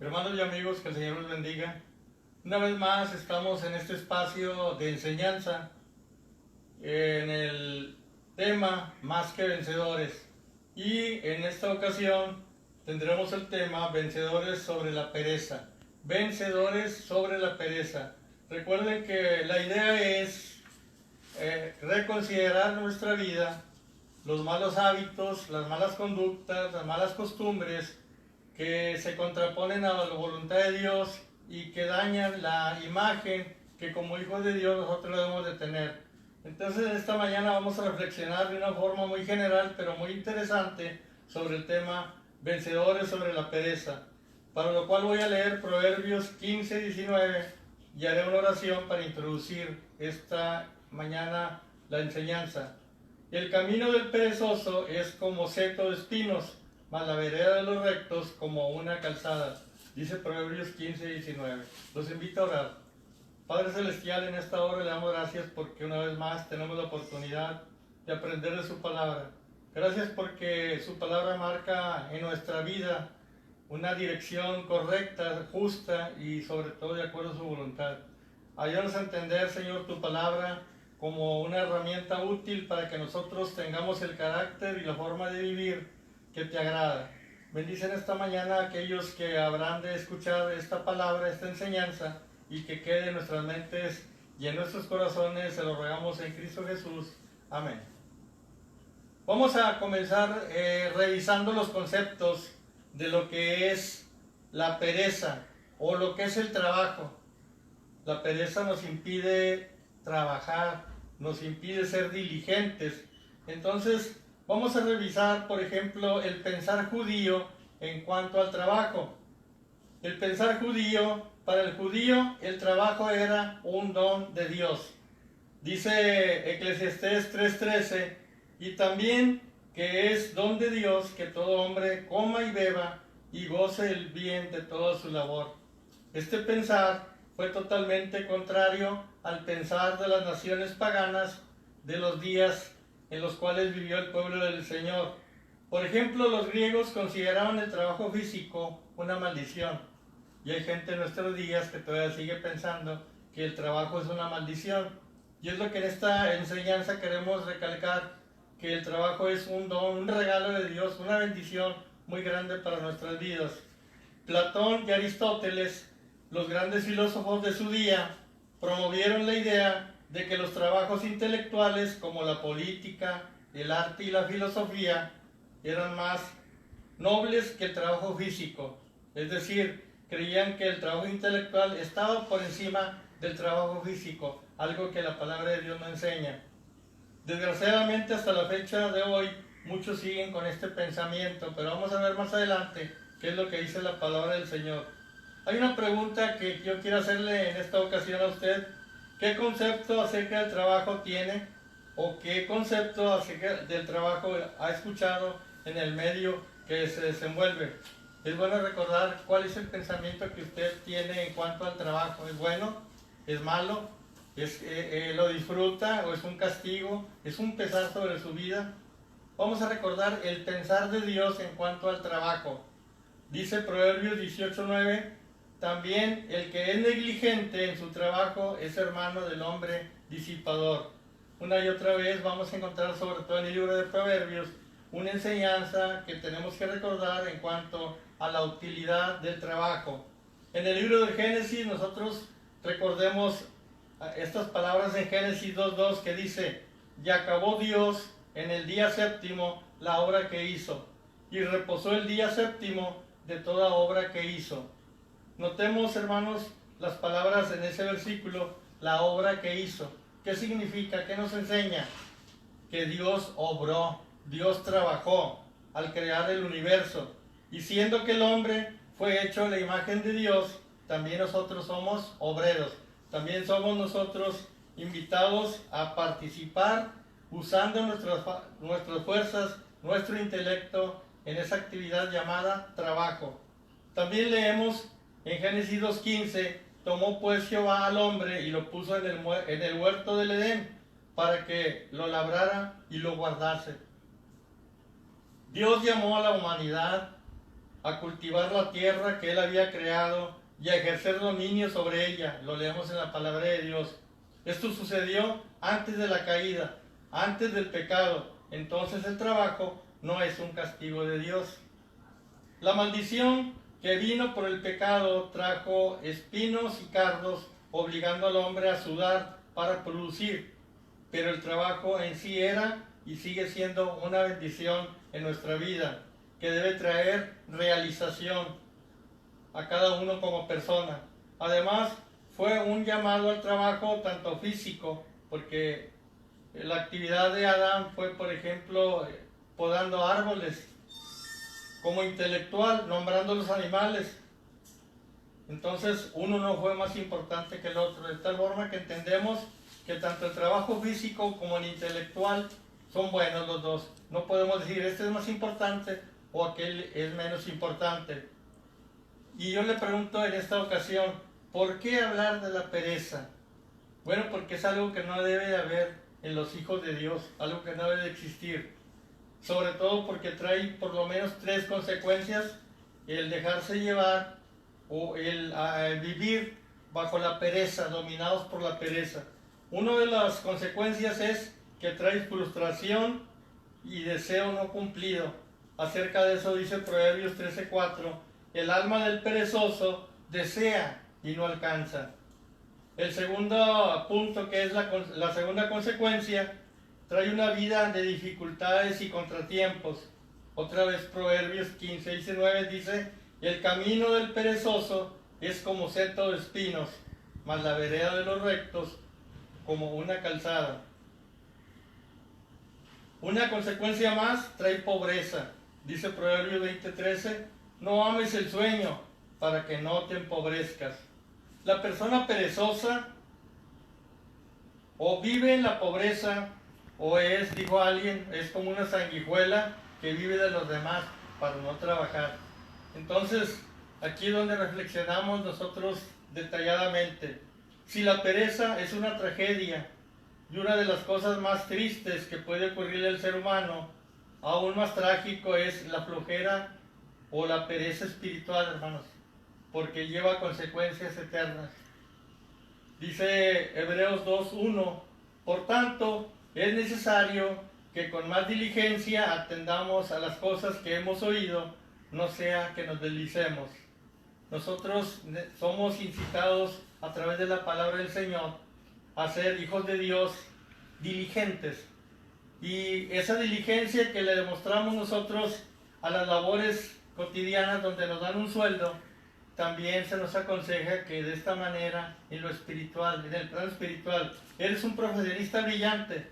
Hermanos y amigos, que el Señor los bendiga. Una vez más estamos en este espacio de enseñanza en el tema Más que vencedores. Y en esta ocasión tendremos el tema Vencedores sobre la pereza. Vencedores sobre la pereza. Recuerden que la idea es reconsiderar nuestra vida, los malos hábitos, las malas conductas, las malas costumbres que se contraponen a la voluntad de Dios y que dañan la imagen que como hijos de Dios nosotros debemos de tener. Entonces esta mañana vamos a reflexionar de una forma muy general pero muy interesante sobre el tema vencedores sobre la pereza, para lo cual voy a leer Proverbios 15-19 y haré una oración para introducir esta mañana la enseñanza. El camino del perezoso es como seto de espinos, mas la vereda de los rectos como una calzada. Dice Proverbios 15-19. Los invito a orar. Padre Celestial, en esta hora le damos gracias porque una vez más tenemos la oportunidad de aprender de su palabra. Gracias porque su palabra marca en nuestra vida una dirección correcta, justa y sobre todo de acuerdo a su voluntad. Ayúdanos a entender, Señor, tu palabra como una herramienta útil para que nosotros tengamos el carácter y la forma de vivir que te agrada. Bendice en esta mañana a aquellos que habrán de escuchar esta palabra, esta enseñanza, y que quede en nuestras mentes y en nuestros corazones. Se lo rogamos en Cristo Jesús. Amén. Vamos a comenzar revisando los conceptos de lo que es la pereza o lo que es el trabajo. La pereza nos impide trabajar, nos impide ser diligentes. Entonces, vamos a revisar, por ejemplo, el pensar judío en cuanto al trabajo. El pensar judío, para el judío, el trabajo era un don de Dios. Dice Eclesiastés 3:13, y también que es don de Dios que todo hombre coma y beba y goce el bien de toda su labor. Este pensar fue totalmente contrario al pensar de las naciones paganas de los días en los cuales vivió el pueblo del Señor. Por ejemplo, los griegos consideraban el trabajo físico una maldición. Y hay gente en nuestros días que todavía sigue pensando que el trabajo es una maldición. Y es lo que en esta enseñanza queremos recalcar, que el trabajo es un don, un regalo de Dios, una bendición muy grande para nuestras vidas. Platón y Aristóteles, los grandes filósofos de su día, promovieron la idea de que los trabajos intelectuales como la política, el arte y la filosofía eran más nobles que el trabajo físico. Es decir, creían que el trabajo intelectual estaba por encima del trabajo físico, algo que la palabra de Dios no enseña. Desgraciadamente hasta la fecha de hoy muchos siguen con este pensamiento, pero vamos a ver más adelante qué es lo que dice la palabra del Señor. Hay una pregunta que yo quiero hacerle en esta ocasión a usted. ¿Qué concepto acerca del trabajo tiene o qué concepto acerca del trabajo ha escuchado en el medio que se desenvuelve? Es bueno recordar cuál es el pensamiento que usted tiene en cuanto al trabajo. ¿Es bueno? ¿Es malo? ¿Lo disfruta o es un castigo? ¿Es un pesar sobre su vida? Vamos a recordar el pensar de Dios en cuanto al trabajo. Dice Proverbios 18:9, también el que es negligente en su trabajo es hermano del hombre disipador. Una y otra vez vamos a encontrar, sobre todo en el libro de Proverbios, una enseñanza que tenemos que recordar en cuanto a la utilidad del trabajo. En el libro de Génesis nosotros recordemos estas palabras en Génesis 2:2 que dice, y acabó Dios en el día séptimo la obra que hizo, y reposó el día séptimo de toda obra que hizo. Notemos, hermanos, las palabras en ese versículo, la obra que hizo. ¿Qué significa? ¿Qué nos enseña? Que Dios obró, Dios trabajó al crear el universo. Y siendo que el hombre fue hecho a la imagen de Dios, también nosotros somos obreros. También somos nosotros invitados a participar usando nuestras fuerzas, nuestro intelecto en esa actividad llamada trabajo. También leemos en Génesis 2:15, tomó pues Jehová al hombre y lo puso en el huerto del Edén para que lo labrara y lo guardase. Dios llamó a la humanidad a cultivar la tierra que él había creado y a ejercer dominio sobre ella. Lo leemos en la palabra de Dios. Esto sucedió antes de la caída, antes del pecado. Entonces el trabajo no es un castigo de Dios. La maldición que vino por el pecado trajo espinos y cardos, obligando al hombre a sudar para producir. Pero el trabajo en sí era y sigue siendo una bendición en nuestra vida, que debe traer realización a cada uno como persona. Además, fue un llamado al trabajo tanto físico, porque la actividad de Adán fue, por ejemplo, podando árboles, como intelectual, nombrando los animales. Entonces, uno no fue más importante que el otro, de tal forma que entendemos que tanto el trabajo físico como el intelectual son buenos los dos. No podemos decir, este es más importante o aquel es menos importante. Y yo le pregunto en esta ocasión, ¿por qué hablar de la pereza? Bueno, porque es algo que no debe de haber en los hijos de Dios, algo que no debe de existir. Sobre todo porque trae por lo menos 3 consecuencias: el dejarse llevar o el vivir bajo la pereza, dominados por la pereza. Una de las consecuencias es que trae frustración y deseo no cumplido. Acerca de eso dice Proverbios 13:4, el alma del perezoso desea y no alcanza. El segundo punto, que es la segunda consecuencia, trae una vida de dificultades y contratiempos. Otra vez Proverbios 15:19 dice, el camino del perezoso es como seto de espinos, mas la vereda de los rectos como una calzada. Una consecuencia más trae pobreza. Dice Proverbios 20:13, no ames el sueño para que no te empobrezcas. La persona perezosa o vive en la pobreza o es, dijo alguien, es como una sanguijuela que vive de los demás para no trabajar. Entonces, aquí es donde reflexionamos nosotros detalladamente. Si la pereza es una tragedia y una de las cosas más tristes que puede ocurrirle al ser humano, aún más trágico es la flojera o la pereza espiritual, hermanos, porque lleva consecuencias eternas. Dice Hebreos 2:1, por tanto, es necesario que con más diligencia atendamos a las cosas que hemos oído, no sea que nos deslicemos. Nosotros somos incitados a través de la palabra del Señor a ser hijos de Dios diligentes. Y esa diligencia que le demostramos nosotros a las labores cotidianas donde nos dan un sueldo, también se nos aconseja que de esta manera, en lo espiritual, en el plano espiritual, eres un profesionista brillante,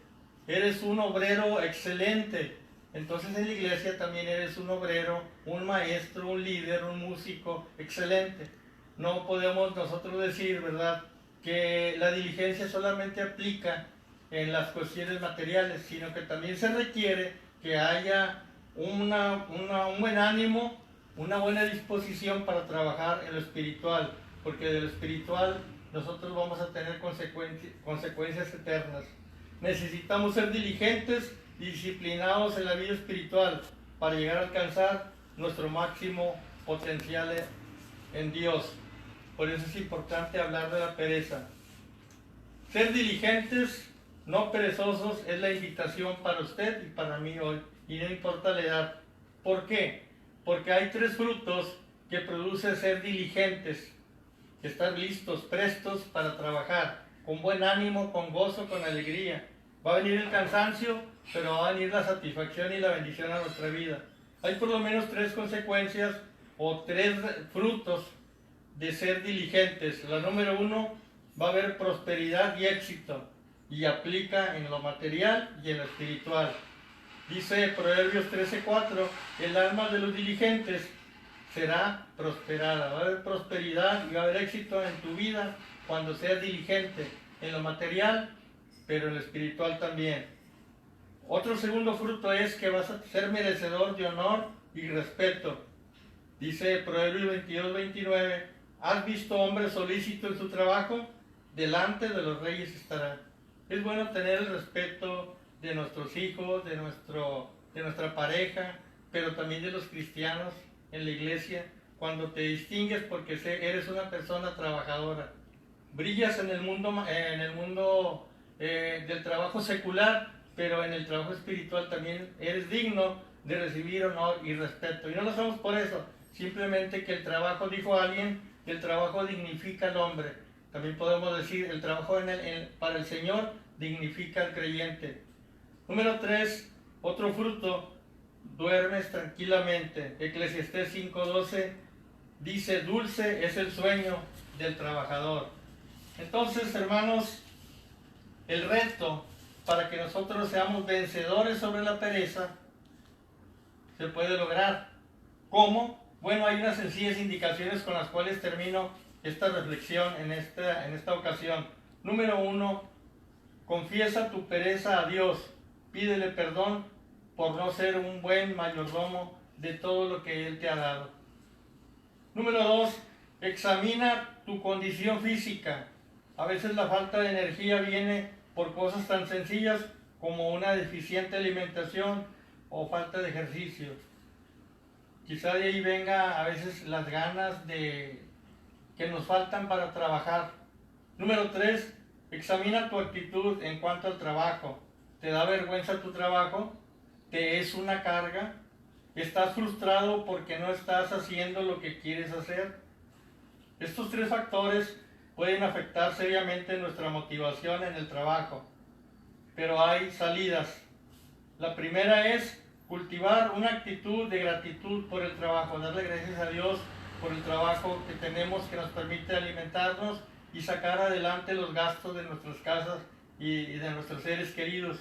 eres un obrero excelente, entonces en la iglesia también eres un obrero, un maestro, un líder, un músico excelente. No podemos nosotros decir, ¿verdad?, que la diligencia solamente aplica en las cuestiones materiales, sino que también se requiere que haya un buen ánimo, una buena disposición para trabajar en lo espiritual, porque de lo espiritual nosotros vamos a tener consecuencias eternas. Necesitamos ser diligentes y disciplinados en la vida espiritual para llegar a alcanzar nuestro máximo potencial en Dios. Por eso es importante hablar de la pereza. Ser diligentes, no perezosos, es la invitación para usted y para mí hoy, y no importa la edad. ¿Por qué? Porque hay 3 frutos que produce ser diligentes, estar listos, prestos para trabajar, con buen ánimo, con gozo, con alegría. Va a venir el cansancio, pero va a venir la satisfacción y la bendición a nuestra vida. Hay por lo menos 3 consecuencias o 3 frutos de ser diligentes. La número 1, va a haber prosperidad y éxito, y aplica en lo material y en lo espiritual. Dice Proverbios 13:4, el alma de los diligentes será prosperada. Va a haber prosperidad y va a haber éxito en tu vida cuando seas diligente en lo material, pero en lo espiritual también. Otro segundo fruto es que vas a ser merecedor de honor y respeto. Dice Proverbios 22:29, ¿has visto hombre solícito en su trabajo? Delante de los reyes estará. Es bueno tener el respeto de nuestros hijos, de nuestra pareja, pero también de los cristianos, en la iglesia cuando te distingues porque eres una persona trabajadora. Brillas en el mundo, del trabajo secular, pero en el trabajo espiritual también eres digno de recibir honor y respeto. Y no lo hacemos por eso, simplemente que el trabajo, dijo alguien, el trabajo dignifica al hombre. También podemos decir, el trabajo para el Señor dignifica al creyente. Número 3, otro fruto, duermes tranquilamente. Eclesiastés 5:12 dice, dulce es el sueño del trabajador. Entonces, hermanos, el reto para que nosotros seamos vencedores sobre la pereza se puede lograr. ¿Cómo? Bueno, hay unas sencillas indicaciones con las cuales termino esta reflexión en esta ocasión. Número 1, confiesa tu pereza a Dios. Pídele perdón por no ser un buen mayordomo de todo lo que Él te ha dado. Número 2, examina tu condición física. A veces la falta de energía viene por cosas tan sencillas como una deficiente alimentación o falta de ejercicio. Quizá de ahí venga a veces las ganas que nos faltan para trabajar. Número 3, examina tu actitud en cuanto al trabajo. ¿Te da vergüenza tu trabajo? ¿Te es una carga? ¿Estás frustrado porque no estás haciendo lo que quieres hacer? Estos 3 factores pueden afectar seriamente nuestra motivación en el trabajo, pero hay salidas. La primera es cultivar una actitud de gratitud por el trabajo, darle gracias a Dios por el trabajo que tenemos, que nos permite alimentarnos y sacar adelante los gastos de nuestras casas y de nuestros seres queridos.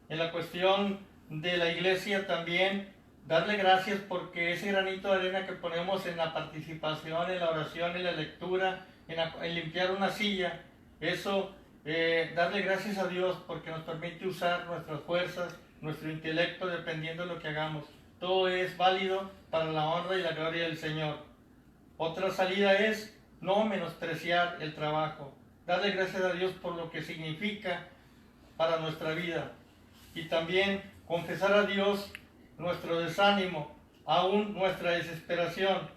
En la cuestión de la iglesia también, darle gracias porque ese granito de arena que ponemos en la participación, en la oración, en la lectura, en limpiar una silla, eso, darle gracias a Dios porque nos permite usar nuestras fuerzas, nuestro intelecto, dependiendo de lo que hagamos. Todo es válido para la honra y la gloria del Señor. Otra salida es no menospreciar el trabajo, darle gracias a Dios por lo que significa para nuestra vida. Y también confesar a Dios nuestro desánimo, aún nuestra desesperación,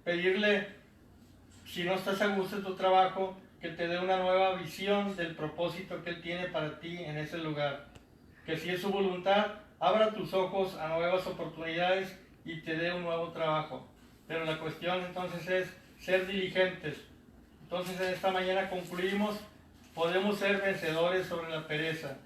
pedirle, si no estás a gusto en tu trabajo, que te dé una nueva visión del propósito que Él tiene para ti en ese lugar. Que si es su voluntad, abra tus ojos a nuevas oportunidades y te dé un nuevo trabajo. Pero la cuestión entonces es ser diligentes. Entonces en esta mañana concluimos, podemos ser vencedores sobre la pereza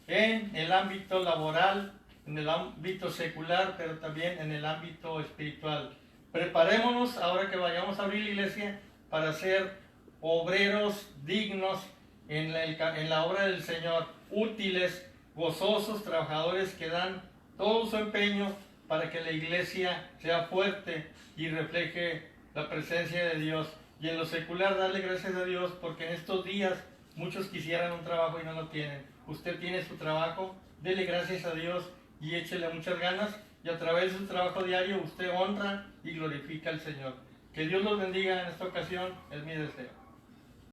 en el ámbito laboral, en el ámbito secular, pero también en el ámbito espiritual. Preparémonos ahora que vayamos a abrir la iglesia para ser obreros dignos en la obra del Señor, útiles, gozosos, trabajadores que dan todo su empeño para que la iglesia sea fuerte y refleje la presencia de Dios. Y en lo secular darle gracias a Dios porque en estos días muchos quisieran un trabajo y no lo tienen. Usted tiene su trabajo, dele gracias a Dios y échele muchas ganas y a través de su trabajo diario usted honra y glorifica al Señor. Que Dios los bendiga en esta ocasión, es mi deseo.